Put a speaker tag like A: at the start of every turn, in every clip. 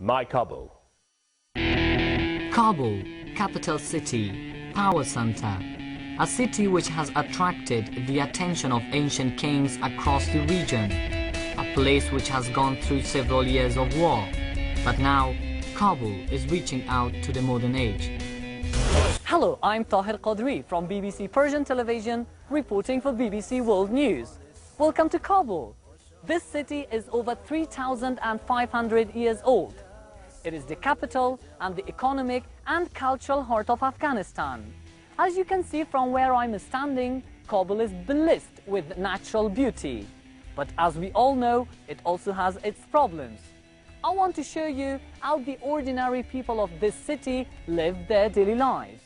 A: My Kabul.
B: Kabul, capital city, power center, a city which has attracted the attention of ancient kings across the region, a place which has gone through several years of war, but now Kabul is reaching out to the modern age.
C: Hello, I'm Tahir Qadri from BBC Persian Television, reporting for BBC World News. Welcome to Kabul. This city is over 3,500 years old. It is the capital and the economic and cultural heart of Afghanistan. As you can see from where I'm standing, Kabul is blessed with natural beauty. But as we all know, it also has its problems. I want to show you how the ordinary people of this city live their daily lives.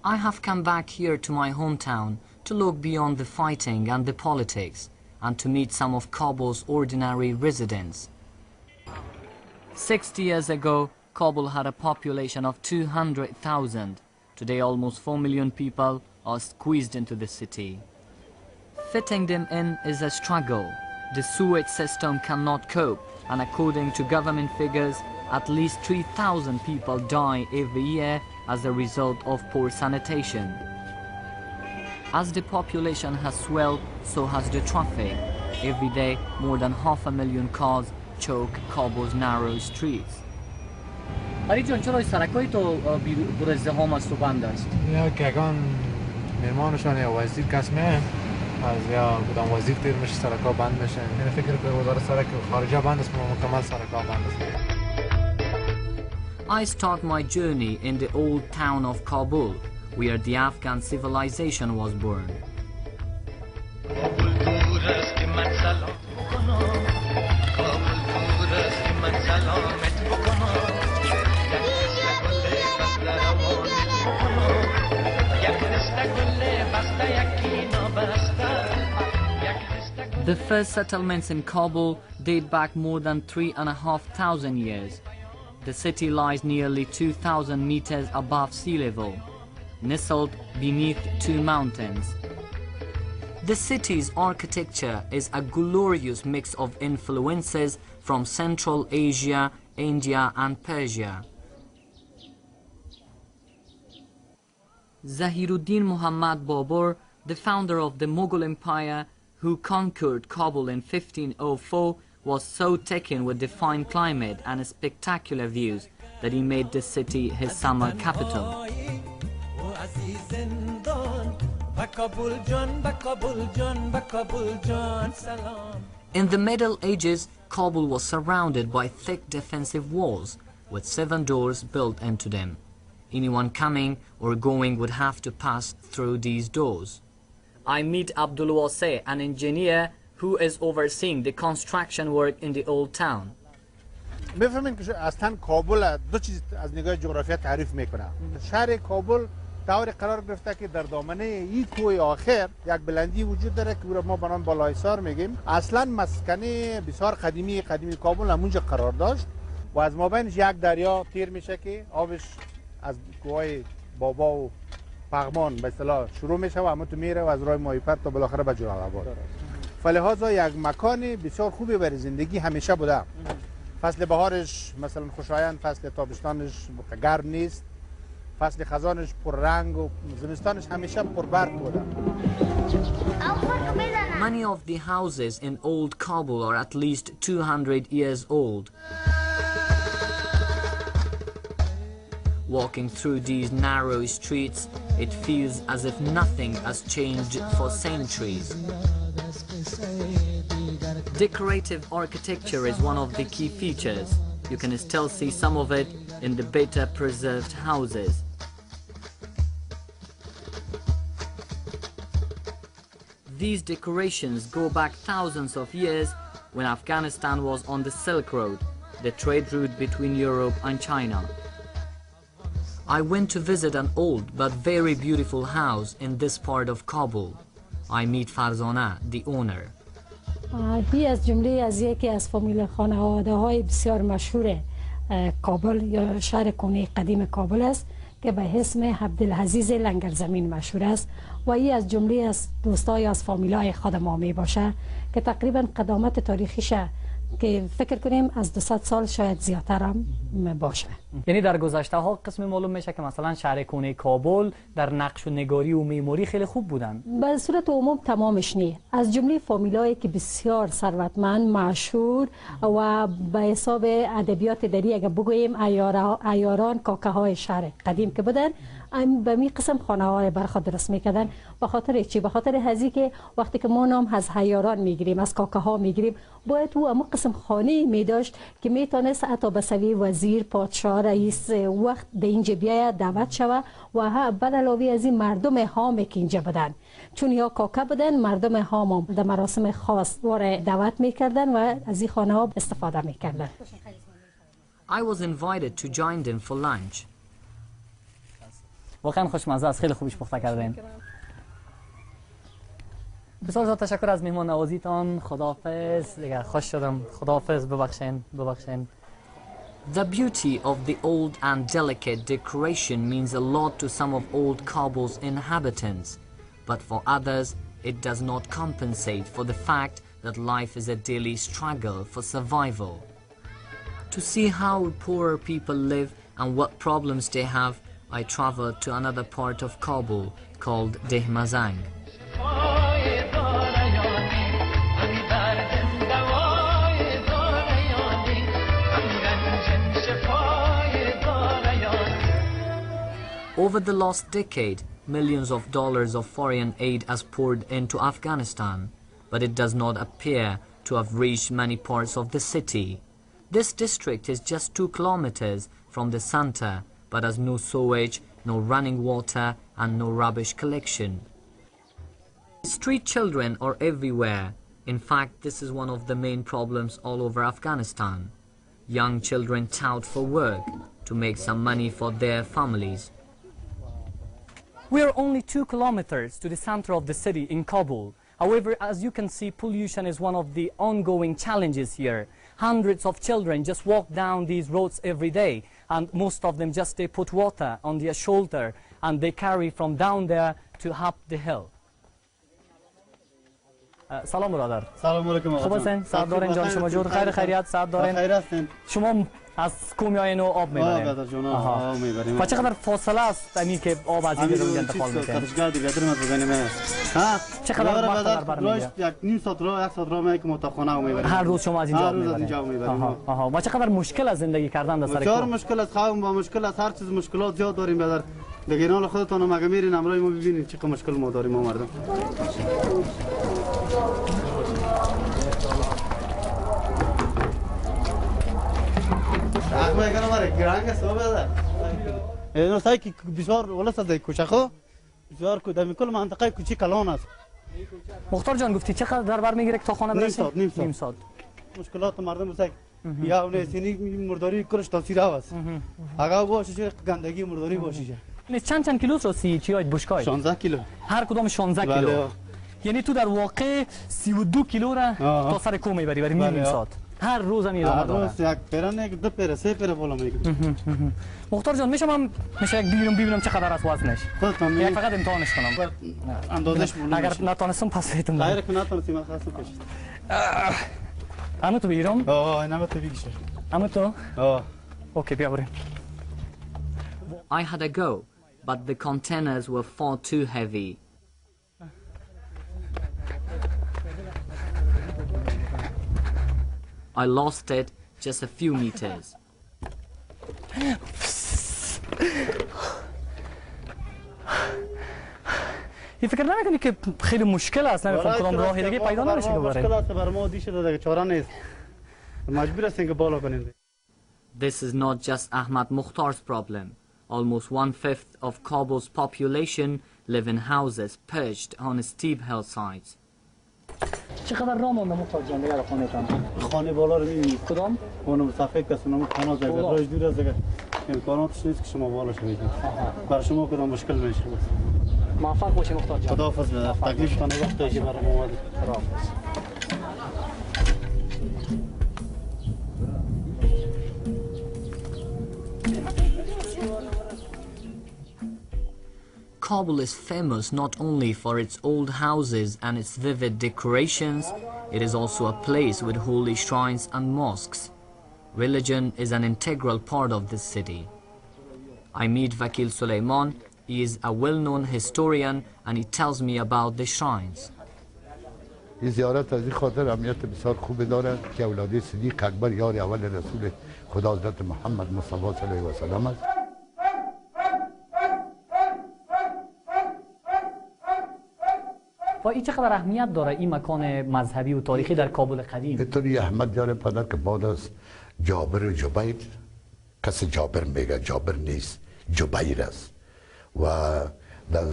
B: I have come back here to my hometown to look beyond the fighting and the politics and to meet some of Kabul's ordinary residents. 60 years ago, Kabul had a population of 200,000. Today, almost 4 million people are squeezed into the city. Fitting them in is a struggle. The sewage system cannot cope, and according to government figures, at least 3,000 people die every year as a result of poor sanitation. As the population has swelled, so has the traffic. Every day, more than 500,000 cars choke Kabul's narrow streets.
D: جان چرا سرکای تو بر ازدحام است و بند است؟
E: یا کگان مهمانشان یا وزیر کسمه از یا بودم وزیر تیر میشه سرکا بند میشه. یعنی فکر که وزارت سرک خارجه بند است مکمل سرکا بند است.
B: I start my journey in the old town of Kabul, where the Afghan civilization was born. The first settlements in Kabul date back more than 3,500 years. The city lies nearly 2,000 meters above sea level, nestled beneath two mountains. The city's architecture is a glorious mix of influences from Central Asia, India and Persia. Zahiruddin Muhammad Babur, the founder of the Mughal Empire, who conquered Kabul in 1504, was so taken with the fine climate and spectacular views that he made the city his summer capital. In the Middle Ages, Kabul was surrounded by thick defensive walls with 7 doors built into them. Anyone coming or going would have to pass through these doors. I meet Abdul Wase, an engineer who is overseeing the construction work in the old town.
F: بفهمین که اصلا کابل دو چیز از نگاه جغرافیا تعریف میکنه. شهر کابل طوری قرار گرفته که در دامنه این کوه آخر یک بلندی وجود داره که ما به نام بالایسار میگیم. اصلا مسکن بسیار قدیمی کابل همونجا قرار داشت و از مابینش یک دریا تیر میشه که آبش از کوه بابا و پغمان به اصطلاح شروع میشه و همون تو میره و از راه ماهیپر تا بالاخره به جلال‌آباد. فلهذا یک مکان بسیار خوبی برای زندگی همیشه بوده. فصل بهارش مثلا خوشایند، فصل تابستانش گرم نیست، فصل خزانش پر رنگ و زمستانش همیشه پر برق بوده.
B: Many of the houses in old Kabul are at least 200 years old. Walking through these narrow streets, it feels as if nothing has changed for centuries. Decorative architecture is one of the key features. You can still see some of it in the better preserved houses. These decorations go back thousands of years when Afghanistan was on the Silk Road, the trade route between Europe and China. I went to visit an old but very beautiful house in this part of Kabul. I meet Farzana, the owner.
A: هی از جمله از یکی از فامیل خانواده های بسیار مشهور کابل یا شهر کنه قدیم کابل است که به اسم عبدالعزیز لنگرزمین مشهور است و ای از جمله از دوستای از فامیلای خود ما می باشه که تقریبا قدامت تاریخیش که فکر کنیم از 200 سال شاید زیادتر هم باشه.
C: یعنی در گذشته ها قسم معلوم میشه که مثلا شهر کنه کابل در نقش و نگاری و معماری خیلی خوب بودن.
A: به صورت عموم تمامش نی، از جمله فامیلایی که بسیار ثروتمند مشهور و به حساب ادبیات دری اگه بگوییم عیاران کاکه های شهر قدیم که بودن به می قسم خانه های برخواد درست میکردن. به خاطر چی؟ به خاطر هزی که وقتی که ما نام از عیاران میگیریم از کاکه ها میگیریم باید او اما قسم خانه می داشت که میتونست حتی به سوی وزیر پادشاه رئیس وقت به اینجا بیاید دعوت شود و بعد علاوه از این مردم هام که اینجا بودن چون یا کاکه بودن مردم هام در مراسم خاص واره دعوت میکردن و از این خانه ها استفاده میکردن.
B: I was invited to join them for lunch.
C: واقعا خوشمزه است، خیلی خوبش پخته کردین. بسیار زیاد تشکر از مهمان نوازیتان. خداحافظ. دیگه خوش شدم. خداحافظ. ببخشین.
B: The beauty of the old and delicate decoration means a lot to some of old Kabul's inhabitants, but for others it does not compensate for the fact that life is a daily struggle for survival. To see how poorer people live and what problems they have, I traveled to another part of Kabul called Dehmazang. Over the last decade, millions of dollars of foreign aid has poured into Afghanistan, but it does not appear to have reached many parts of the city. This district is just 2 kilometers from the center, but has no sewage, no running water and no rubbish collection. Street children are everywhere. In fact, this is one of the main problems all over Afghanistan. Young children tout for work to make some money for their families.
C: We are only 2 kilometers to the center of the city in Kabul. However, as you can see, pollution is one of the ongoing challenges here. Hundreds of children just walk down these roads every day, and most of them just they put water on their shoulder and they carry from down there to up the hill. سلام برادر.
G: سلام علیکم.
C: خوب هستین؟ سعد دارین جان شما جور خیر خیریت سعد دارین؟
G: خیر هستین.
C: شما از کومیاین و آب میبرین؟
G: آب جون آب میبریم.
C: و چقدر فاصله است اینی که آب از این رو انتقال میکنه؟
G: کارشگاه دیگه درم از بزنیم. ها؟
C: چقدر وقت در بر میگیره؟
G: یک نیم ساعت راه 1 ساعت راه میای که متخانه رو میبریم.
C: هر روز شما از اینجا میبرین؟
G: هر روز از اینجا میبریم.
C: آها. و چقدر مشکل از زندگی کردن در سر
G: بسیار مشکل است. خواهم با مشکل است. هر چیز مشکلات زیاد داریم بدر. دیگه اینا خودتون مگه میرین امروز ما ببینید چقدر مشکل ما داریم ما مردم. اینو سعی که بسیار ولست در کوچه‌ها بسیار کو در کل منطقه کوچی کلان است.
C: مختار جان گفتی چقدر در بر میگیره که تا خانه برسید؟
G: نیم ساعت. مشکلات مردم است. یا اون سینی مرداری کلش تاثیر است. اگه باشه گندگی مرداری باشه.
C: نه چند کیلو راستی چی آید بشکای؟
G: 16 کیلو.
C: هر کدام 16 کیلو. یعنی تو در واقع 32 کیلو را تا سر کو میبری برای نیم ساعت. هر روز هم ادامه داره.
G: هر روز یک پیران یک دو پیر سه پیر بالا میگیره.
C: مختار جان میشه یک ببینم چقدر است وزنش. یک فقط امتحانش کنم.
G: اندازش مونده.
C: اگر نتونستم پس بهتون
G: غیر که نتونستم من خواستم پیش.
C: اما تو بگیرم؟
G: اینا تو بگیش.
C: اما تو؟ اوکی بیا بریم.
B: I had a go, but the containers were far too heavy. I lost it just a few meters.
C: این فکر نمیکنی که خیلی مشکل است نمیفهم کدام راه دیگه پیدا نمیشه که
G: مشکل است بر ما دیشه دیگه چاره نیست مجبور هستیم که بالا کنیم.
B: This is not just Ahmad Mukhtar's problem. Almost 1/5 of Kabul's population live in houses perched on steep hillsides.
D: چقدر راه مونده مختار جان دیگه خانه تان؟
G: خانه بالا رو می‌بینید.
D: کدام؟
G: اونم صفحه کسی نمو خانه زده راهش دور از دیگه امکاناتش نیست که شما بالا شوید. برای شما کدام مشکل میشه؟
D: موفق باشی مختار جان.
G: خداحافظ بدار. تکلیفتان وقتی که برام اومد.
D: خداحافظ.
B: Kabul is famous not only for its old houses and its vivid decorations, it is also a place with holy shrines and mosques. Religion is an integral part of this city. I meet Vakil Suleiman. He is a well-known historian and he tells me about the shrines.
H: این زیارت از این خاطر اهمیت بسیار خوبی داره که اولاد صدیق اکبر یار اول رسول خدا حضرت محمد مصطفی صلی الله علیه و سلم است.
D: و این چقدر اهمیت داره این مکان مذهبی و تاریخی در کابل قدیم؟
H: اینطوری احمد داره پدر که بعد از جابر و جبیر، کسی جابر میگه، جابر نیست، جبیر است و در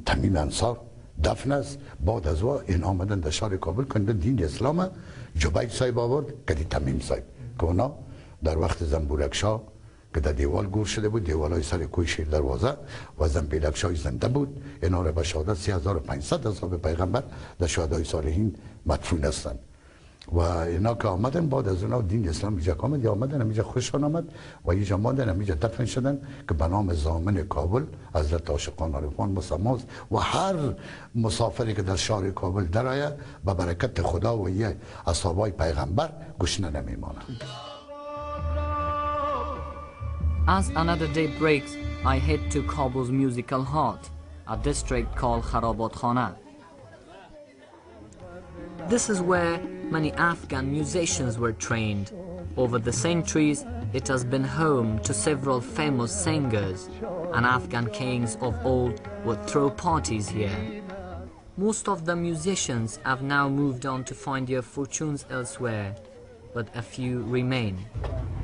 H: تمیم انصار دفن است. بعد از او این آمدن در شهر کابل کنده دین اسلام جبیر صاحب آورد که تمیم صاحب که اونا در وقت زنبورک شاه که در دیوال گور شده بود، دیوالای سر کوی شیر دروازه و زنبیلک شاه زنده بود، اینا را به شهادت 3500 اصحاب پیغمبر در شهدای صالحین مدفون هستند و اینا که آمدن بعد از اونا دین اسلام اینجا آمد، یا آمدن اینجا خوششان آمد و اینجا ماندن، اینجا دفن شدن که به نام ضامن کابل حضرت عاشقان عارفان مسماست و هر مسافری که در شهر کابل درآید به برکت خدا و یه اصحابای پیغمبر گشنه نمیمانه.
B: As another day breaks, I head to Kabul's musical heart, a district called Kharabat Khana. This is where many Afghan musicians were trained. Over the centuries, it has been home to several famous singers, and Afghan kings of old would throw parties here. Most of the musicians have now moved on to find their fortunes elsewhere, but a few remain.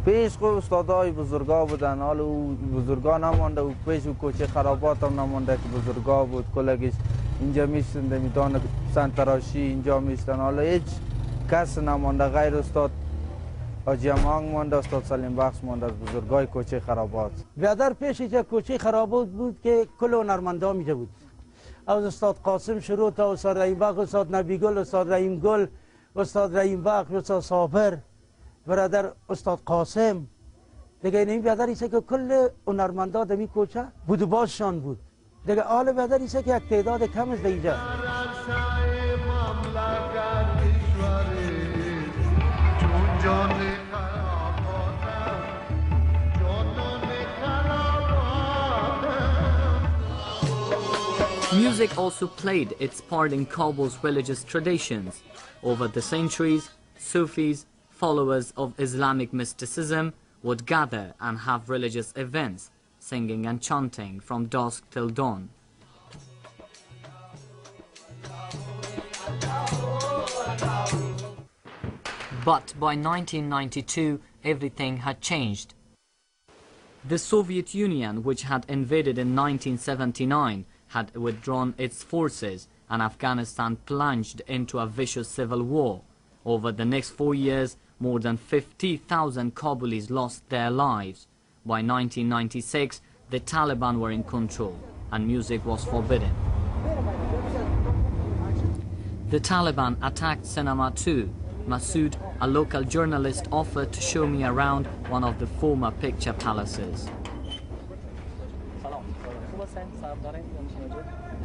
I: پیش خو استادای بزرگا بودن، حالا او بزرگا نمانده و پیش و کوچه خرابات هم نمانده که بزرگا بود، کلگیش اینجا میشتن میدان سنتراشی اینجا میشتن، حالا هیچ کس نمانده غیر استاد آجیامانگ مانده، استاد سلیم بخش مانده از بزرگای کوچه خرابات.
J: بیادر پیش اینجا کوچه خرابات بود که کل هنرمندا میجا بود، از استاد قاسم شروع تا استاد رحیم بخش، استاد نبی گل، استاد رحیم گل، استاد رحیم بخش، استاد صابر، برادر استاد قاسم دیگه. این بیادر ایسه که کل هنرمندا در این کوچه بود و بازشان بود دیگه. حال بیادر ایسه که یک تعداد کم است اینجا.
B: Music also played its part in Kabul's religious traditions. Over the centuries, Sufis, followers of Islamic mysticism, would gather and have religious events, singing and chanting from dusk till dawn. But by 1992, everything had changed. The Soviet Union, which had invaded in 1979, had withdrawn its forces, and Afghanistan plunged into a vicious civil war. Over the next 4 years, more than 50,000 Kabulis lost their lives. By 1996, the Taliban were in control, and music was forbidden. The Taliban attacked cinema too. Masood, a local journalist, offered to show me around one of the former picture palaces.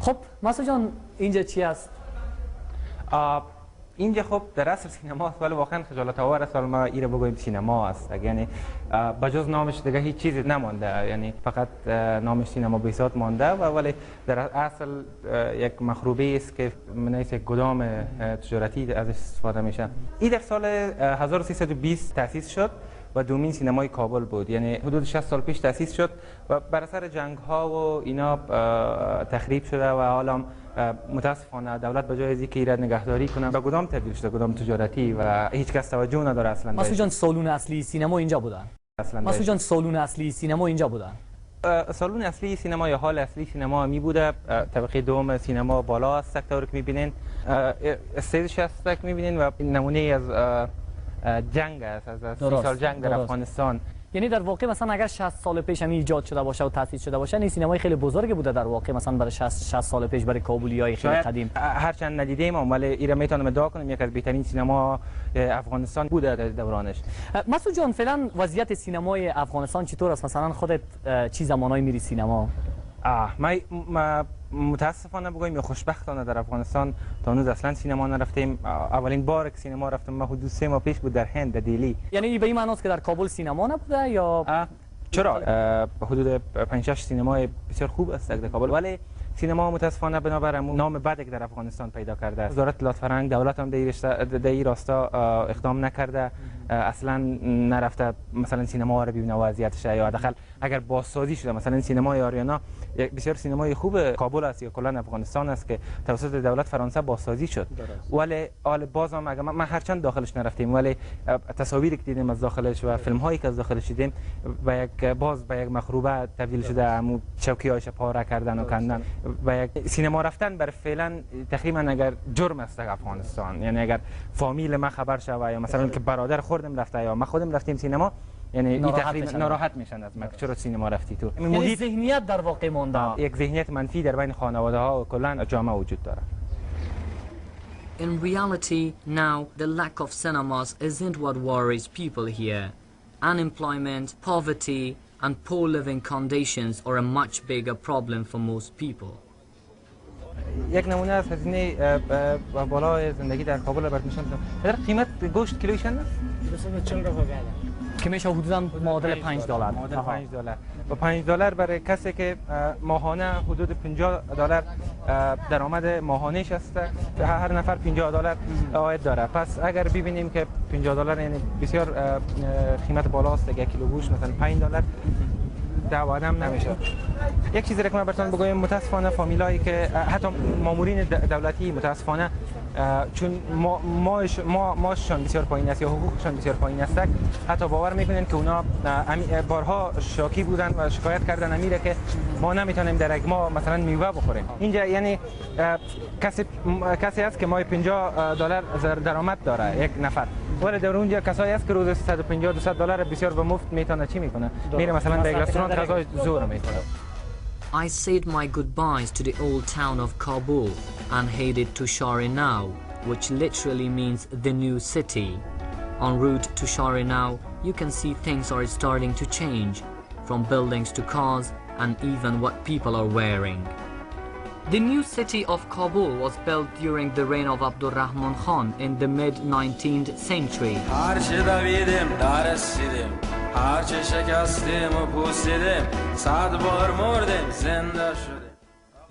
C: خب مسعود جان اینجا چی است؟
K: اینجا خب در اصل سینما است، ولی واقعا خجالت آور است ما ایره بگوییم سینما است، یعنی بجز نامش دیگه هیچ چیزی نمانده، یعنی فقط نامش سینما بیسات مانده و ولی در اصل یک مخروبه است که من یک گدام تجارتی ازش استفاده میشه. این در سال 1320 تأسیس شد و دومین سینمای کابل بود، یعنی حدود 60 سال پیش تأسیس شد و بر اثر جنگ ها و اینا تخریب شده و حالا متاسفانه دولت به جای از اینکه ایراد نگهداری کنه به گدام تبدیل شده، گدام تجارتی و هیچ کس توجه نداره اصلا.
C: مسعود جان سالون اصلی سینما اینجا بودن. مسعود جان سالون اصلی سینما اینجا بودن.
K: سالن اصلی سینما یا هال اصلی سینما می بوده. طبقه دوم سینما بالا است سکتور که میبینین، استیجش است که میبینین و نمونه از جنگ است، از 30 سال جنگ در افغانستان.
D: یعنی در واقع مثلا اگر 60 سال پیش هم ایجاد شده باشه و تأسیس شده باشه، این سینمای خیلی بزرگی بوده در واقع، مثلا برای 60 سال پیش برای کابولیای خیلی قدیم.
K: هرچند ندیدیم ولی ایرا میتونم ادعا کنم یک از بهترین سینما افغانستان بوده در دورانش.
D: مسعود جان، فعلا وضعیت سینمای افغانستان چطور است؟ مثلا خودت چی زمانایی میری سینما؟
K: ما متاسفانه بگویم یا خوشبختانه در افغانستان تا هنوز اصلا سینما نرفتیم. اولین بار که سینما رفتم ما حدود 3 ماه پیش بود در هند، در دیلی.
D: یعنی به این معنی است که در کابل سینما نبوده یا
K: چرا؟ حدود 5-6 سینمای بسیار خوب است در کابل، ولی سینما متاسفانه بنابر نام بدی که در افغانستان پیدا کرده است. وزارت اطلاعات فرهنگ دولت هم در این راستا اقدام نکرده، اصلا نرفته مثلا سینما رو ببینه وضعیتش، یا حداقل اگر بازسازی شده مثلا سینمای آریانا بسیار سینمای خوب کابل است یا کلا افغانستان است که توسط دولت فرانسه بازسازی شد، ولی بازم اگر ما هرچند داخلش نرفتیم ولی تصاویری که دیدیم از داخلش و فیلم هایی که از داخلش دیدیم به یک مخروبه تبدیل شده، همون چوکی‌هاش پاره کردن و کندن و یک سینما رفتن بر فعلا تقریبا اگر جرم است در افغانستان. یعنی اگر فامیل ما خبر شوه یا مثلا که برادر خوردم رفته یا ما خودم رفتیم سینما، یعنی این تقریبا ناراحت میشن از ما که چرا سینما رفتی تو.
D: یعنی ذهنیت در واقع مونده،
K: یک ذهنیت منفی در بین خانواده ها و کلا جامعه وجود داره.
B: In reality, now the lack of cinemas isn't what worries people here. Unemployment, poverty and poor living conditions are a much bigger problem for most people.
K: یک نمونه از هزینه بالای زندگی در کابل برات نشون میدم. در قیمت گوشت کیلویی چند است؟
D: 240 روپیه که میشه حدوداً معادل $5.
K: معادل $5 و $5 برای کسی که ماهانه حدود $50 درآمد ماهانه‌اش است، هر نفر $50 عاید داره. پس اگر ببینیم که $50 یعنی بسیار قیمت بالاست، یک کیلو گوشت مثلا $5 آدم نمیشه. یک چیزی که من براتون بگم، متاسفانه فامیلایی که حتی مامورین دولتی متاسفانه چون ماششان بسیار پایین است یا حقوقشان بسیار پایین است، حتی باور میکنن که اونا بارها شاکی بودن و شکایت کردن امیره که ما نمیتونیم در یک ماه مثلا میوه بخوریم. اینجا یعنی کسی است که ماه $50 درآمد داره یک نفر، ولی در اونجا کسایی است که روز $150-200 بسیار به مفت میتونه چی میکنه؟ میره مثلا به یک رستوران غذای زور میخوره.
B: I said my goodbyes to the old town of Kabul and headed to Shahr-e-now, which literally means the new city. En route to Shahr-e-now, you can see things are starting to change, from buildings to cars and even what people are wearing. The new city of Kabul was built during the reign of Abdurrahman Khan in the mid-19th century.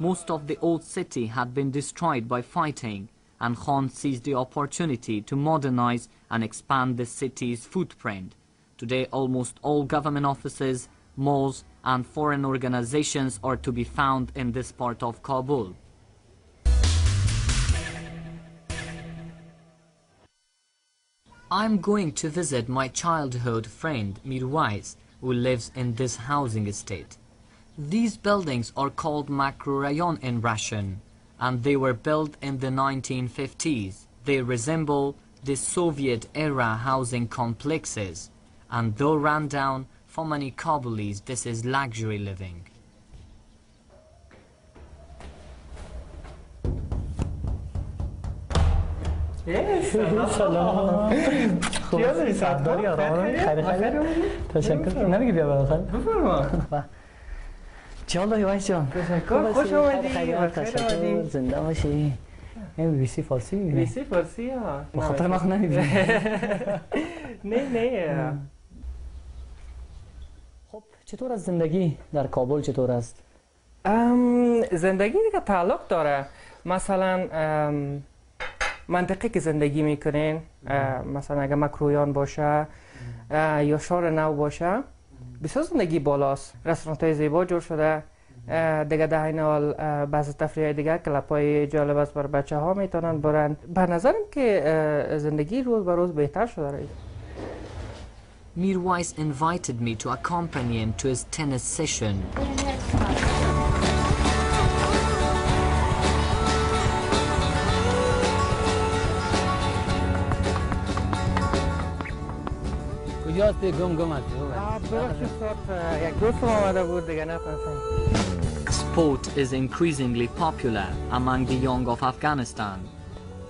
B: Most of the old city had been destroyed by fighting, and Khan seized the opportunity to modernize and expand the city's footprint. Today, almost all government offices, malls and foreign organizations are to be found in this part of Kabul. I'm going to visit my childhood friend Mirwais, who lives in this housing estate. These buildings are called makrorayon in Russian, and they were built in the 1950s. They resemble the Soviet-era housing complexes, and though run down, for many Kabulis this is luxury living.
D: سلام. چیه ساعت داری آرام؟ خیر. تشکر. نمیگی بیا بالاخره. بفرما. چه حالی وایس جان؟
K: تشکر. خوش اومدی.
D: تشکر. زنده باشی. این بیسی فارسی میبینی؟
K: بیسی فارسی ها.
D: بخاطر ما نمیبینی.
K: نه.
D: خب چطور از زندگی در کابل چطور است؟
K: زندگی دیگه تعلق داره. مثلا منطقه که زندگی میکنین، مثلا اگه مکرویان باشه یا شهر-e-now باشه، بسیار زندگی بالاست. رستوران های زیبا جور شده دیگه، در این حال بعض تفریح دیگه کلاب های جالب است بر بچه ها میتونن برن. به نظرم که زندگی روز به روز بهتر شده.
B: Mirwais invited me to accompany him to his tennis session. Sport is increasingly popular among the young of Afghanistan.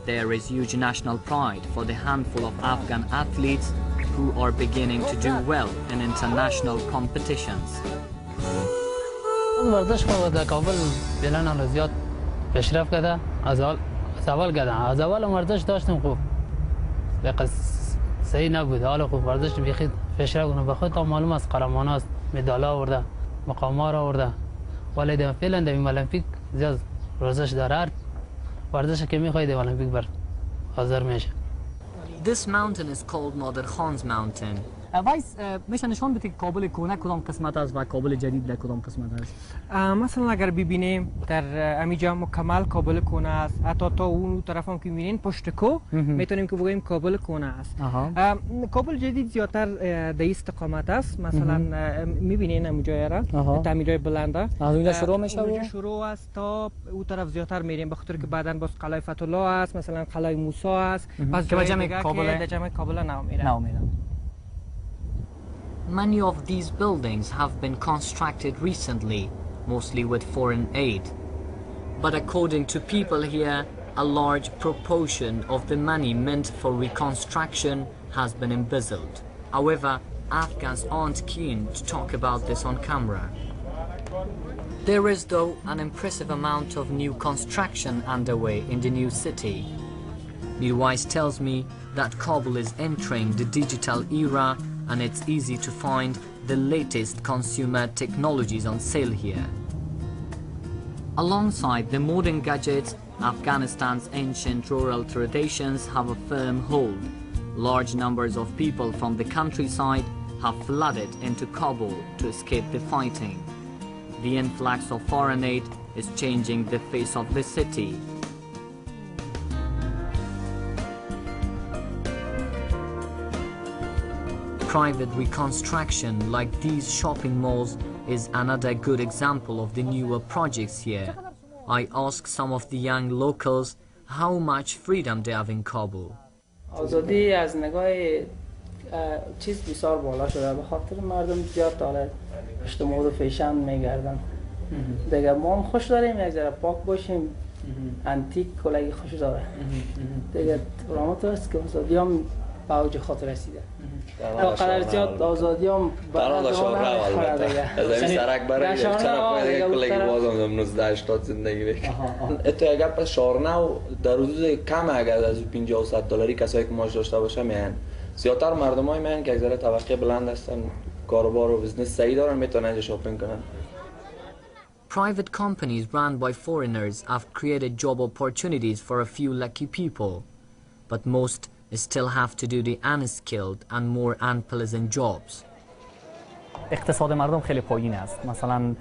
B: There is huge national pride for the handful of Afghan athletes who are beginning to do well in international competitions.
L: ورزش خود در کابل بلند زیاد پیشرفت کرده. از اول کردن. از اول ورزش داشتیم خوب. لکن صحیح نبود. حالا خوب ورزش بیخید پیشرفت کنه. بخاطر معلوم است قهرمان است. مدال آورده. مقامات آورده. ولی در فعلا در المپیک زیاد ورزش داره. ورزش که میخواهید در المپیک بر حاضر میشه.
B: This mountain is called Nader Khan's mountain.
C: وایس میشه نشان بدید کابل کهنه کدام قسمت است و کابل جدید در کدام قسمت است؟
M: مثلا اگر ببینیم در امیجا مکمل کابل کهنه است، حتی تا اون طرف هم که میبینین پشت کو میتونیم که بگوییم کابل کهنه است. کابل جدید زیادتر در استقامت است. مثلا میبینین امیجا را تعمیرات بلنده
C: از اونجا شروع میشه.
M: اونجا شروع است تا اون طرف زیادتر میریم، بخاطر که بعداً باز قلعه فتح الله است، مثلا قلعه موسی است. پس جمع کابل نو میره.
B: Many of these buildings have been constructed recently, mostly with foreign aid. But according to people here, a large proportion of the money meant for reconstruction has been embezzled. However, Afghans aren't keen to talk about this on camera. There is, though, an impressive amount of new construction underway in the new city. Mirwais tells me that Kabul is entering the digital era and it's easy to find the latest consumer technologies on sale here. Alongside the modern gadgets, Afghanistan's ancient rural traditions have a firm hold. Large numbers of people from the countryside have flooded into Kabul to escape the fighting. The influx of foreign aid is changing the face of the city. Private reconstruction like these shopping malls is another good example of the newer projects here. I asked some of the young locals how much freedom they have in Kabul.
N: آزادی از نگاه چیز بسیار بالا شده، به خاطر مردم زیاد داره پشت مود و فیشن میگردن. دیگه ما هم خوش داریم یک ذره پاک باشیم، انتیک کلگی خوش داره. دیگه رامت است که آزادی هم به اوج خود رسیده. تا قدر زیاد آزادی هم
O: برای شهر البته از این سرک برای چرا باید کلگی بازم 1980 زندگی بکنم. اتو اگر پس شهر-e-now در حدود کم اگر از $50-100 کسایی که ماش داشته باشه میان. زیادتر مردمای میان که اگه طبقه بلند هستن، کاروبار و بزنس صحیح دارن، میتونن اینجا شاپینگ کنن.
B: Private companies run by foreigners have created job opportunities for a few lucky people, but most still have to do the unskilled and more unpleasant jobs.
C: اقتصاد مردم خیلی پایین است. مثلا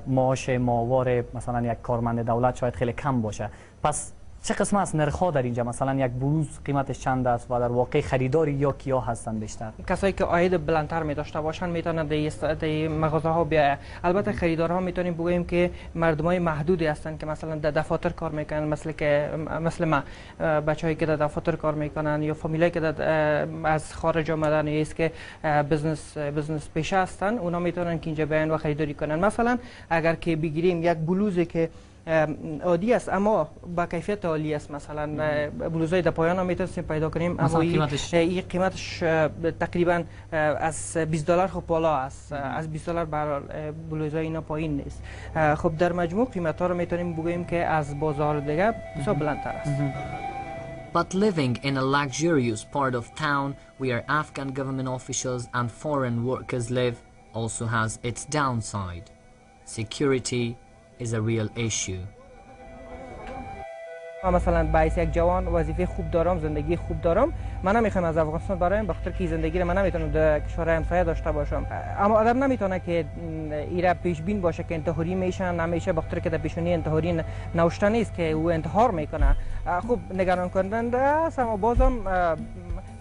C: معاش ماهواره مثلا یک کارمند دولت شاید خیلی کم باشه. پس چه قسم از نرخ‌ها در اینجا؟ مثلا یک بلوز قیمتش چند است و در واقع خریداری یا کیا هستند بیشتر؟
M: کسایی که عاید بلندتر می داشته باشن میتونن در مغازه ها بیاین. البته خریدارها میتونیم بگوییم که مردمای محدودی هستند که مثلا در دفاتر کار میکنن، مثل ما بچه‌هایی که در دفاتر کار میکنن یا فامیلایی که از خارج آمدن یا است که بزنس پیشه هستن، اونا میتونن که اینجا بیاین و خریداری کنن. مثلا اگر که بگیریم یک بلوزی که عادی است اما با کیفیت عالی است، مثلا بلوزهای در پایان هم میتونیم پیدا کنیم، اما این قیمتش تقریبا از $20 خب بالا است. از $20 برای بلوزهای اینا پایین نیست. خب در مجموع قیمت ها رو میتونیم بگوییم که از بازار دیگه بسیار بلندتر است.
B: But living in a luxurious part of town where Afghan government officials and foreign workers live also has its downside. Security is a real issue.
M: مثلا باعث یک جوان وظیفه خوب دارم، زندگی خوب دارم، من نمیخوام از افغانستان برایم، بخاطر که زندگی رو من نمیتونم در کشور همسایه داشته باشم. اما آدم نمیتونه که ایرا پیش بین باشه که انتحاری میشن نمیشه، بخاطر که در پیشونی انتحاری نوشته نیست که او انتحار میکنه. خب نگران کننده است، اما بازم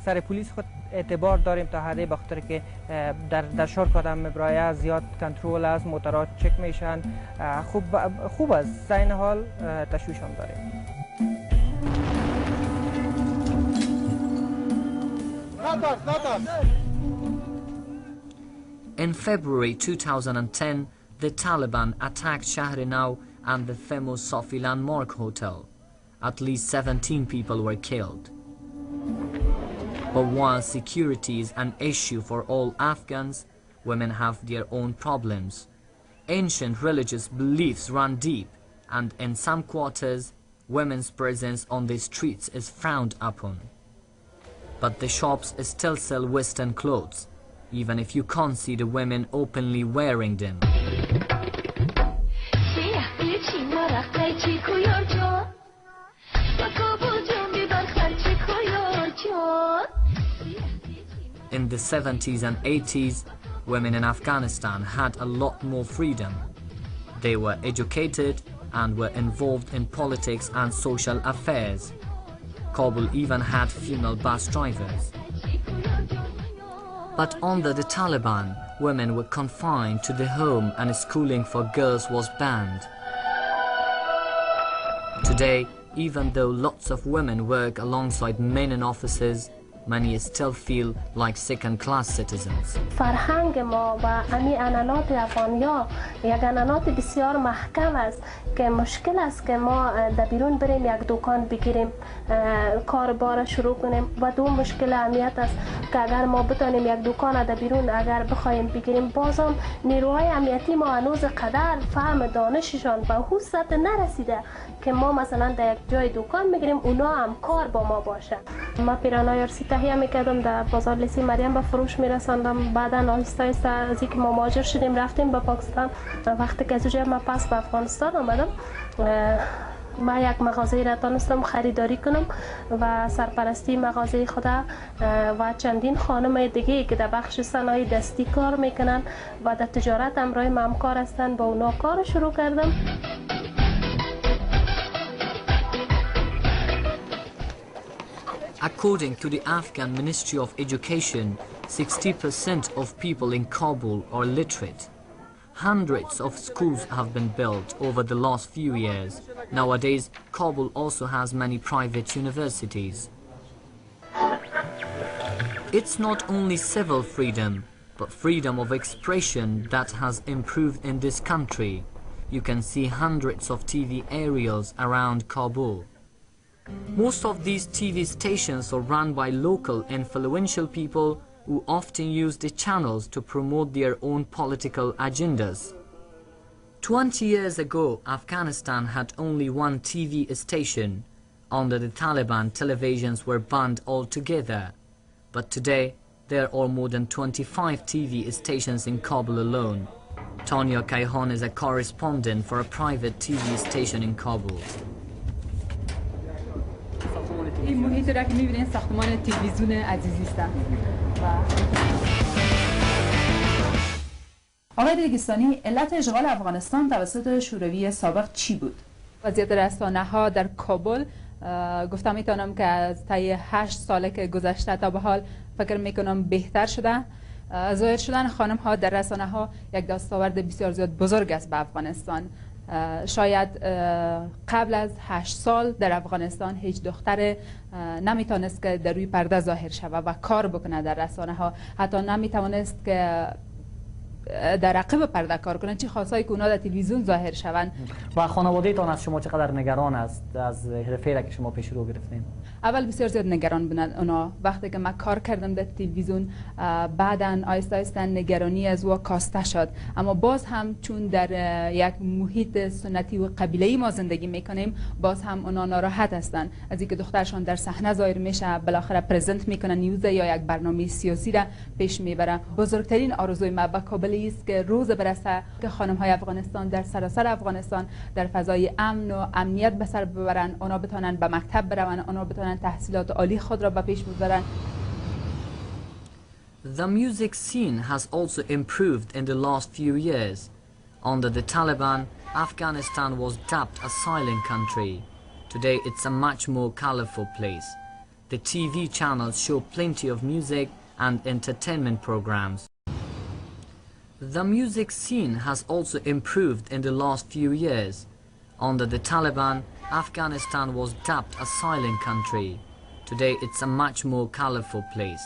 M: سر پلیس خود اعتبار داریم تا حدی بخاطر که در شهر کدام مبرایه زیاد کنترل است، موتورات چک میشن. خوب است، در این حال تشویش هم داریم.
B: In February 2010, the Taliban attacked Shahr-e-now and the famous Sofi landmark hotel. At least 17 people were killed. But while security is an issue for all Afghans, women have their own problems. Ancient religious beliefs run deep, and in some quarters, women's presence on the streets is frowned upon. But the shops still sell Western clothes, even if you can't see the women openly wearing them. In the 70s and 80s, women in Afghanistan had a lot more freedom. They were educated and were involved in politics and social affairs. Kabul even had female bus drivers. But under the Taliban, women were confined to the home and schooling for girls was banned. Today, even though lots of women work alongside men in offices, many still feel like second-class citizens.
P: فرهنگ ما و امی عنعنات افغانیا یک عنعنات بسیار محکم است که مشکل است که ما در بیرون بریم یک دکان بگیریم کار بار شروع کنیم و دو مشکل اهمیت است که اگر ما بتانیم یک دکان در بیرون اگر بخوایم بگیریم بازم نیروهای امنیتی ما هنوز قدر فهم دانششان به اون سطح نرسیده که ما مثلا در یک جای دکان بگیریم اونا هم کار با ما باشه. ما پیرانای ارسی تهیه میکردم در بازار لسی مریم به فروش میرساندم. بعدا آهسته آهسته از اینکه ما مهاجر شدیم رفتیم به پاکستان. وقتی که از اونجا ما پس به افغانستان آمدم ما یک مغازه را تانستم خریداری کنم و سرپرستی مغازه خدا و چندین خانم دیگه که در بخش صنایع دستی کار میکنن و در تجارت همراه ما همکار هستن با اونا کار شروع کردم.
B: According to the Afghan Ministry of Education, 60% of people in Kabul are literate. Hundreds of schools have been built over the last few years. Nowadays, Kabul also has many private universities. It's not only civil freedom, but freedom of expression that has improved in this country. You can see hundreds of TV aerials around Kabul. Most of these TV stations are run by local influential people who often use the channels to promote their own political agendas. 20 years ago, Afghanistan had only one TV station. Under the Taliban, televisions were banned altogether. But today, there are more than 25 TV stations in Kabul alone. Tanya Kaihan is a correspondent for a private TV station in Kabul.
Q: این محیط را که می‌بینید ساختمان تلویزیون عزیزی است. آقای ریگستانی، علت اشغال افغانستان توسط شوروی سابق چی بود؟ وضعیت رسانه‌ها در کابل گفتم میتونم که از طی 8 ساله که گذشته تا به حال فکر میکنم بهتر شده. ظاهر شدن خانم‌ها در رسانه‌ها یک دستاورد بسیار زیاد بزرگ است به افغانستان. شاید قبل از 8 سال در افغانستان هیچ دختر نمیتونست که در روی پرده ظاهر شود و کار بکنه در رسانه ها. حتی نمیتونست که در عقب پرده کار کنن، چه خاصایی که اونا در تلویزیون ظاهر شوند.
D: و خانواده تان از شما چقدر نگران است از حرفه‌ای را که شما پیش رو گرفتین؟
Q: اول بسیار زیاد نگران بودن اونا. وقتی که من کار کردم در تلویزیون بعداً آهسته آهسته نگرانی از او کاسته شد، اما باز هم چون در یک محیط سنتی و قبیله‌ای ما زندگی میکنیم باز هم اونا ناراحت هستند از اینکه دخترشان در صحنه ظاهر میشه، بالاخره پرزنت میکنه نیوز یا یک برنامه سیاسی را پیش میبره. بزرگترین آرزوی من به کابل است که روز برسه که خانم‌های افغانستان در سراسر افغانستان در فضای امن و امنیت به سر ببرن، اونا بتونن به مکتب برون، اونا بتونن تحصیلات عالی خود را به پیش ببرن.
B: The music scene has also improved in the last few years. Under the Taliban, Afghanistan was dubbed a silent country. Today it's a much more colorful place. The TV channels show plenty of music and entertainment programs. The music scene has also improved in the last few years. Under the Taliban, Afghanistan was dubbed a silent country. Today it's a much more colorful place.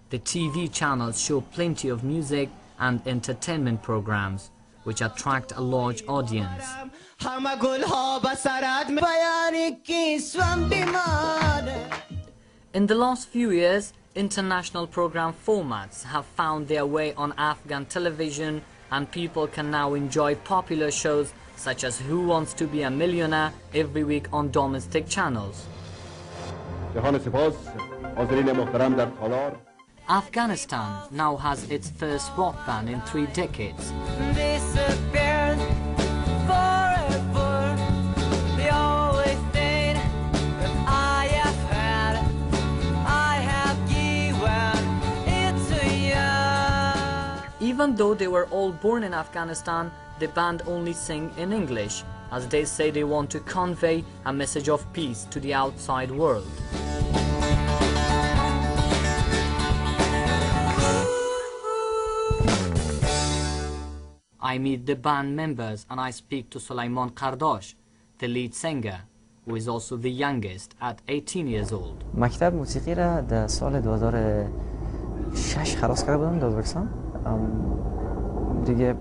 B: The TV channels show plenty of music and entertainment programs which attract a large audience. In the last few years, international program formats have found their way on Afghan television, and people can now enjoy popular shows such as Who Wants to Be a Millionaire every week on domestic channels. Afghanistan now has its first rock band in 3 decades. Even though they were all born in Afghanistan, the band only sing in English, as they say they want to convey a message of peace to the outside world. I meet the band members and I speak to Sulaiman Qardosh, the lead singer, who is also the youngest at 18 years old.
R: مکتب موسیقی را در سال 2006 خلاص کرده بودم در ازبکستان. دیگه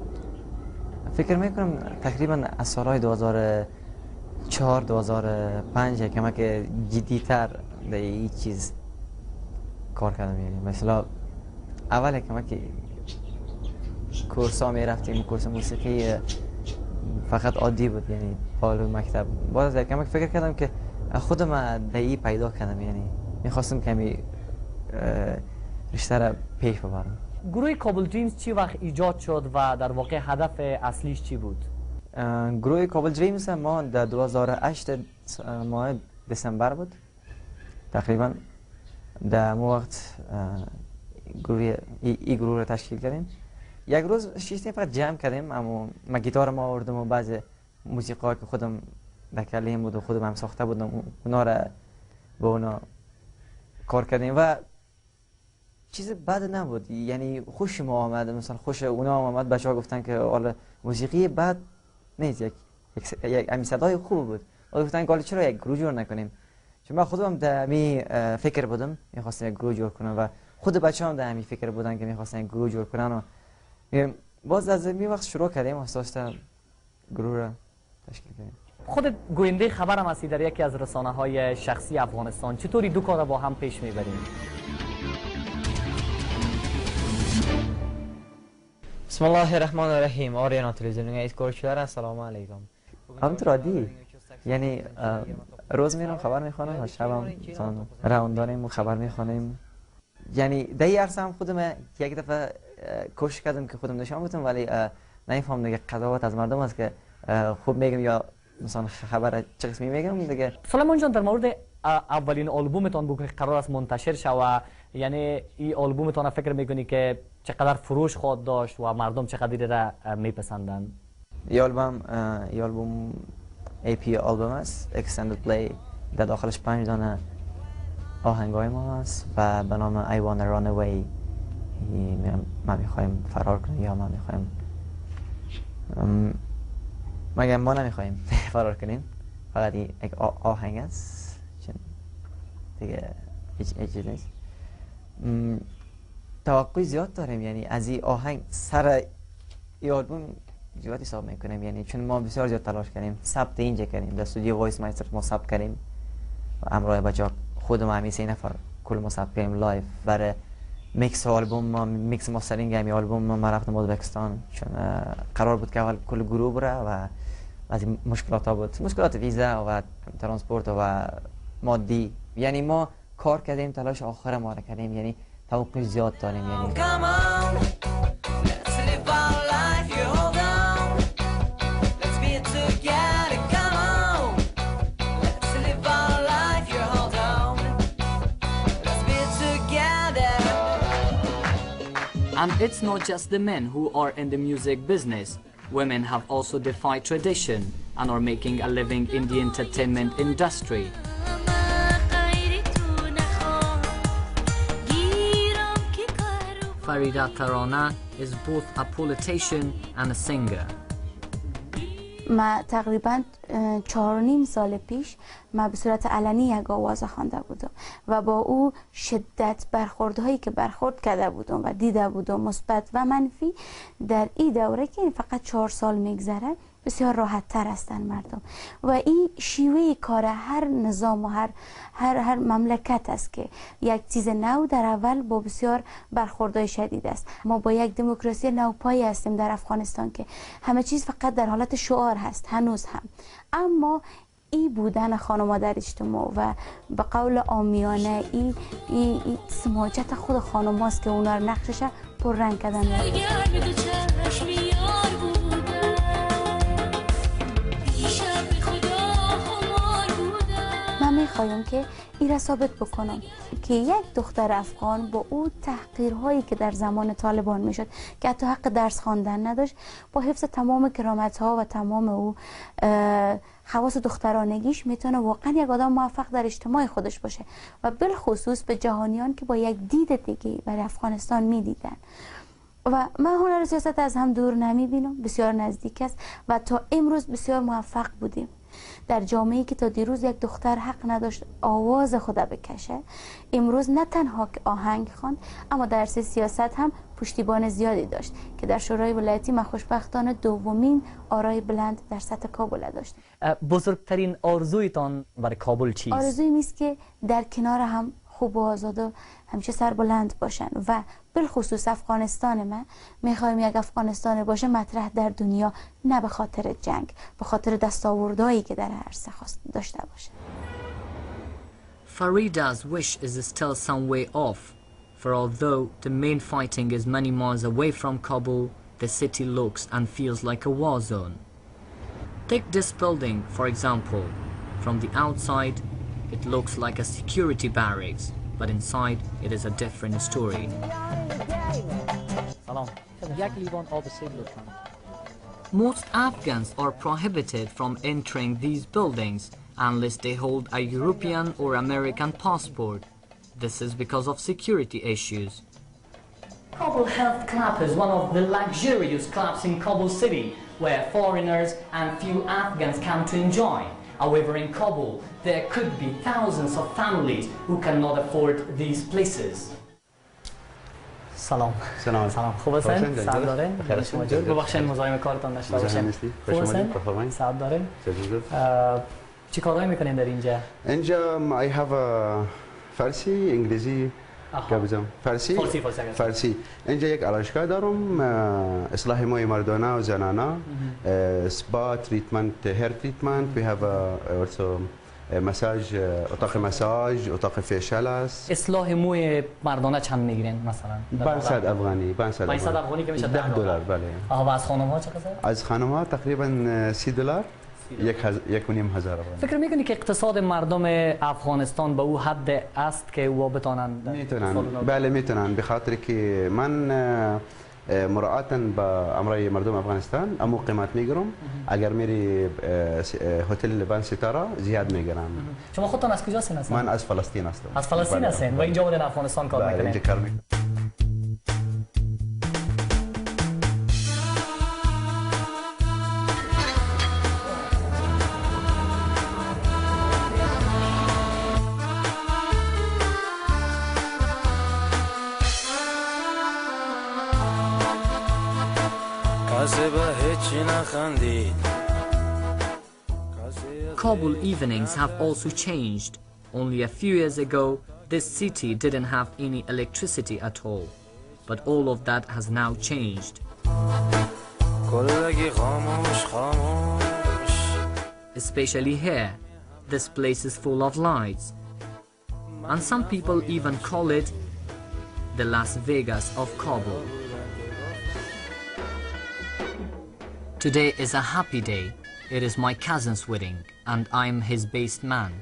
R: فکر میکنم تقریبا از سالهای 2004 2005 کمک جدی‌تر در این چیز کار کردم. یعنی مثلا اول کمک کورس‌ها میرفتیم، کورس موسیقی فقط عادی بود، یعنی حال مکتب. باز از کمک فکر کردم که خودم در این پیدا کردم، یعنی میخواستم کمی رشته را پیش ببرم.
C: گروه کابل دریمز چی وقت ایجاد شد و در واقع هدف اصلیش چی بود؟
R: گروه کابل دریمز ما در 2008 ماه دسامبر بود تقریبا. در مو وقت این گروه را تشکیل کردیم. یک روز 6 نفر جمع کردیم، اما من گیتار ما آوردم و بعض موسیقی که خودم در کله‌ام بود و خودم هم ساخته بودم اونا را با اونا کار کردیم و چیز بد نبود، یعنی خوش ما آمد، مثلا خوش اونا آمد. بچه‌ها گفتن که حالا موسیقی بد نیست، یک صدای خوب بود. و گفتن که چرا یک گروه جور نکنیم، چون من خودم در همین فکر بودم می‌خواستم یک گروه جور کنم و خود بچه‌ها هم در همین فکر بودن که می‌خواستن یک گروه جور کنن و باز از این وقت شروع کردیم اساسا گروه را تشکیل کردیم.
C: خود گوینده خبر هم هستی در یکی از رسانه‌های شخصی افغانستان، چطوری دو کار با هم پیش می‌بریم؟
R: بسم الله الرحمن الرحیم. آریانا تلویزیون ایت کورچلر، السلام علیکم. همونطور عادی، یعنی روز میرم خبر میخوانم و شبم راوند داریم و خبر میخوانیم. یعنی در این عرصه هم خودم یک دفعه کوشش کردم که خودم نشان بدم، ولی نمیفهم دیگه قضاوت از مردم است که خوب میگم یا مثلا خبر چه قسمی میگم دیگه.
C: سلیمان جان، در مورد اولین آلبومتان بود که قرار است منتشر شود، یعنی این آلبومتان فکر میکنی که چقدر فروش خواهد داشت و مردم چقدر را میپسندند؟
R: این آلبوم AP آلبوم است، اکستندد پلی. در داخلش 5 دانه آهنگای ما است و به نام I Wanna Run Away. ما میخوایم فرار کنیم یا ما میخوایم مگه ما نمیخوایم فرار کنیم، فقط یک آهنگ است، چون دیگه هیچ چیز نیست. توقع زیاد داریم، یعنی از این آهنگ سر این آلبوم زیاد حساب میکنیم، یعنی چون ما بسیار زیاد تلاش کردیم، ثبت اینجا کردیم در استودیو وایس مایستر ما ثبت کردیم و همراه بچه‌ها خودم همین 3 نفر کل ما ثبت کردیم لایف. برای میکس آلبوم ما، میکس ماسترینگ همین آلبوم ما رفتم ازبکستان، چون قرار بود که اول کل گروه بره و از این مشکلات ها بود، مشکلات ویزا و ترانسپورت و مادی. یعنی ما کار کردیم، تلاش آخر ما را کردیم، یعنی توقع زیاد داریم. یعنی
B: And it's not just the men who are in the music business. Women have also defied tradition and are making a living in the entertainment industry. Farida Tarana is both a politician and a singer.
S: ما تقریبا 4.5 سال پیش ما به صورت علنی یک آواز خوانده بودم و با او شدت برخوردهایی که برخورد کرده بودم و دیده بودم مثبت و منفی در این دوره که فقط 4 سال میگذره بسیار راحت تر هستن مردم و این شیوه کار هر نظام و هر مملکت است که یک چیز نو در اول با بسیار برخوردهای شدید است. ما با یک دموکراسی نوپایی هستیم در افغانستان که همه چیز فقط در حالت شعار هست هنوز هم، اما ای بودن خانم‌ها در اجتماع و به قول عامیانه ای سماجت خود خانم‌هاست که اونا رو نقشش پر رنگ کردن. من میخوایم که این را ثابت بکنم که یک دختر افغان با او تحقیرهایی که در زمان طالبان میشد که حتی حق درس خواندن نداشت، با حفظ تمام کرامت‌ها و تمام او خواص دخترانگیش میتونه واقعا یک آدم موفق در اجتماع خودش باشه و بالخصوص به جهانیان که با یک دید دیگه برای افغانستان میدیدن. و من هنر سیاست از هم دور نمیبینم، بسیار نزدیک است و تا امروز بسیار موفق بودیم در جامعه‌ای که تا دیروز یک دختر حق نداشت آواز خود بکشه. امروز نه تنها که آهنگ خواند اما درس سیاست هم پشتیبان زیادی داشت که در شورای ولایتی ما خوشبختانه دومین آرای بلند در سطح کابل داشتیم.
C: بزرگترین آرزویتان برای کابل چیست؟
S: آرزوی نیست که در کنار هم خوب و آزاد و همیشه سربلند باشن و بالخصوص افغانستان ما میخوایم یک افغانستان باشه مطرح در دنیا، نه به خاطر جنگ، به خاطر دستاوردهایی که در عرصه داشته باشه.
B: Farida's wish is still some way off, for although the main fighting is many miles away from Kabul, the city looks and feels like a war zone. Take this building, for example. From the outside, it looks like a security barracks, but inside it is a different story. Most Afghans are prohibited from entering these buildings unless they hold a European or American passport. This is because of security issues.
C: Kabul Health Club is one of the luxurious clubs in Kabul city where foreigners and few Afghans come to enjoy. However, in Kabul, there could be thousands of families who cannot afford these places. سلام. خوب هستین؟ سلام دارین؟ بخیر شما جور. ببخشید مزاحم کارتان داشته باشم. خوب هستین؟ سلام دارین؟ چی کارایی میکنین در اینجا؟
T: اینجا I have فارسی، انگلیسی که بزنم. فارسی. اینجا یک آرایشگاه دارم، اصلاح موی مردانه و زنانه، سپا تریتمنت، هیر تریتمنت. We have also مساج، اتاق مساج، اتاق فیشل است.
C: اصلاح موی مردانه چند میگیرین مثلا؟
T: 500 افغانی. 500
C: افغانی که میشه $10.
T: بله.
C: و از خانم ها چقدر؟
T: از خانم ها تقریبا $30. 1,500 افغانی.
C: فکر میکنی که اقتصاد مردم افغانستان به او حد است که او بتونند؟
T: میتونن. بله میتونن، به خاطر که من مراعاتا به امرای مردم افغانستان امو قیمت میگیرم. اگر میری هتل 5 ستاره زیاد میگیرم.
C: شما خودتان از کجا هستین؟
T: من از فلسطین هستم.
C: از فلسطین هستین و اینجا بودین افغانستان کار میکنین؟
T: اینجا کار میکنم.
B: Kabul evenings have also changed. Only a few years ago, this city didn't have any electricity at all. But all of that has now changed. Especially here, this place is full of lights. And some people even call it the Las Vegas of Kabul. Today is a happy day. It is my cousin's wedding, and I'm his best man.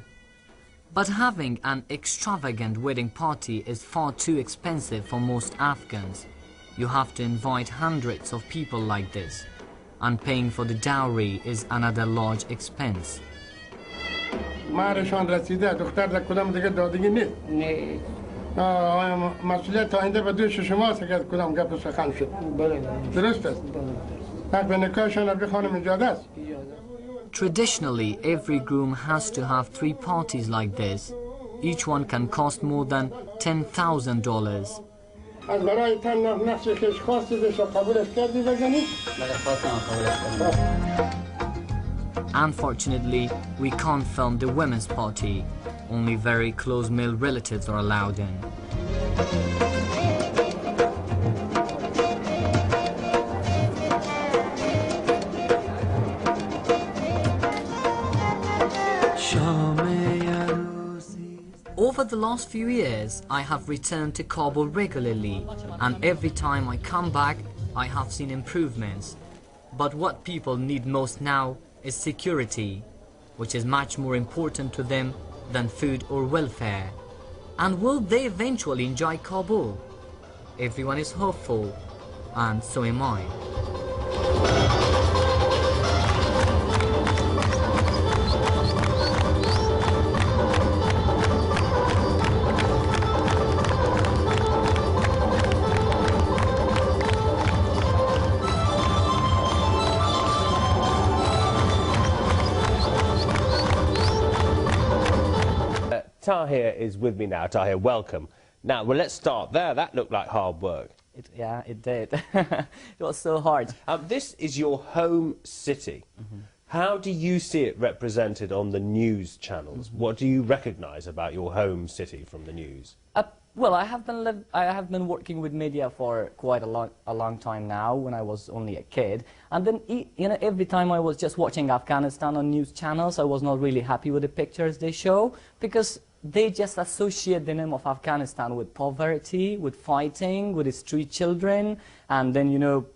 B: But having an extravagant wedding party is far too expensive for most Afghans. You have to invite hundreds of people like this, and paying for the dowry is another large expense.
U: مهرشان رسیده، دختر در کدام دیگه دادگی نیست. مسئولیت آینده به دوش شماست که کدام گپ سخن شد. درست است. حق به نکاحشان ابری خانم اجازه است.
B: Traditionally, every groom has to have 3 parties like this. Each one can cost more than $10,000.
U: از برای تن نقش خیش خواستیدش و قبولش کردی بزنید؟
B: Unfortunately, we can't film the women's party. Only very close male relatives are allowed in. Over the last few years, I have returned to Kabul regularly, and every time I come back, I have seen improvements. But what people need most now is security, which is much more important to them than food or welfare. And will they eventually enjoy Kabul? Everyone is hopeful, and so am I.
V: Tahir is with me now. Tahir, welcome. Now, well, let's start there. That looked like hard work.
C: Yeah, it did. It was so hard.
V: This is your home city. How do you see it represented on the news channels? What do you recognise about your home city from the news?
C: Well, I have been working with media for quite a long time now. When I was only a kid, and then every time I was just watching Afghanistan on news channels, I was not really happy with the pictures they show, because they just associate the name of Afghanistan with poverty, with fighting, with the street children, and then,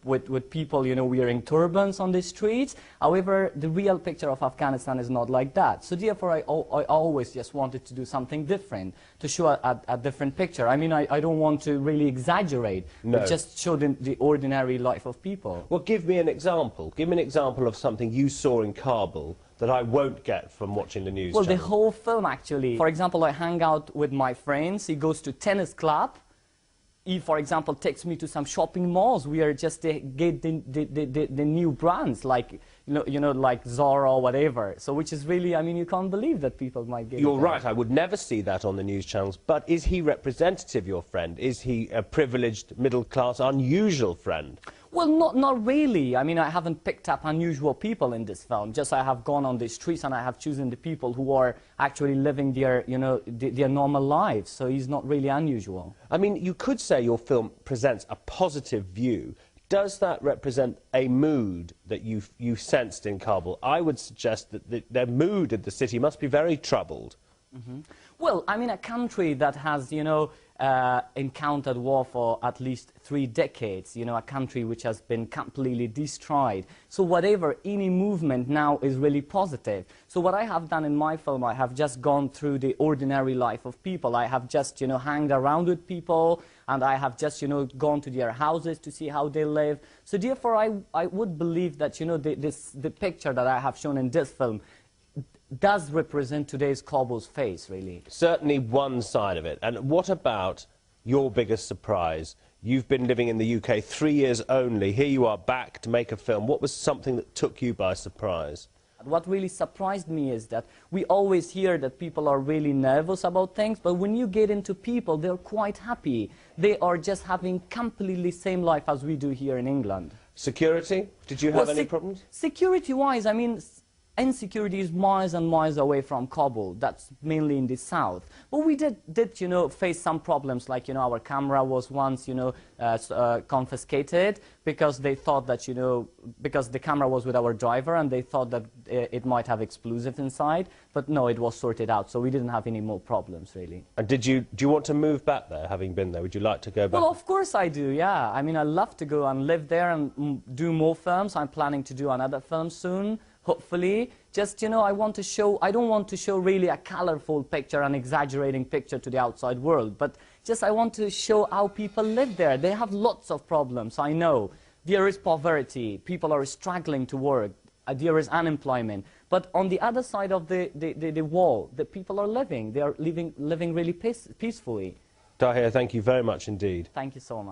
C: with people, wearing turbans on the streets. However, the real picture of Afghanistan is not like that. So therefore, I always just wanted to do something different, to show a different picture. I mean, I don't want to really exaggerate, but just show the ordinary life of people.
V: Well, give me an example. Give me an example of something you saw in Kabul that I won't get from watching the news
C: channel.
V: The
C: whole film, actually. For example, I hang out with my friends. He goes to tennis club. He, for example, takes me to some shopping malls. We are just get the new brands, like like Zara or whatever. So, which is really, I mean, you can't believe that people might get.
V: You're right. I would never see that on the news channels. But is he representative, your friend? Is he a privileged, middle-class, unusual friend?
C: Well, not really. I mean, I haven't picked up unusual people in this film. Just I have gone on the streets and I have chosen the people who are actually living their, their normal lives. So he's not really unusual.
V: I mean, you could say your film presents a positive view. Does that represent a mood that you sensed in Kabul? I would suggest that the mood of the city must be very troubled.
C: Well, I mean, a country that has, encountered war for at least 3 decades, a country which has been completely destroyed. So whatever, any movement now is really positive. So what I have done in my film, I have just gone through the ordinary life of people. I have just, hanged around with people, and I have just, gone to their houses to see how they live. So therefore, I would believe that, the picture that I have shown in this film does represent today's Kabul's face, really.
V: Certainly one side of it. And what about your biggest surprise? You've been living in the UK 3 years only. Here you are back to make a film. What was something that took you by surprise?
C: What really surprised me is that we always hear that people are really nervous about things, but when you get into people, they're quite happy. They are just having completely same life as we do here in England.
V: Security? Did you have any problems?
C: Security-wise, I mean, insecurity is miles and miles away from Kabul. That's mainly in the south. But we did face some problems, like, our camera was once, confiscated because they thought that, because the camera was with our driver and they thought that it might have explosives inside. But no, it was sorted out, so we didn't have any more problems, really.
V: And do you want to move back there, having been there? Would you like to go back?
C: Well, of course I do, yeah. I mean, I love to go and live there and do more films. I'm planning to do another film soon. Hopefully, just, I don't want to show really a colorful picture, an exaggerating picture to the outside world, but just I want to show how people live there. They have lots of problems, I know. There is poverty, people are struggling to work, there is unemployment, but on the other side of the wall, the people are living, they are living really peacefully.
V: Tahir, thank you very much indeed.
C: Thank you so much.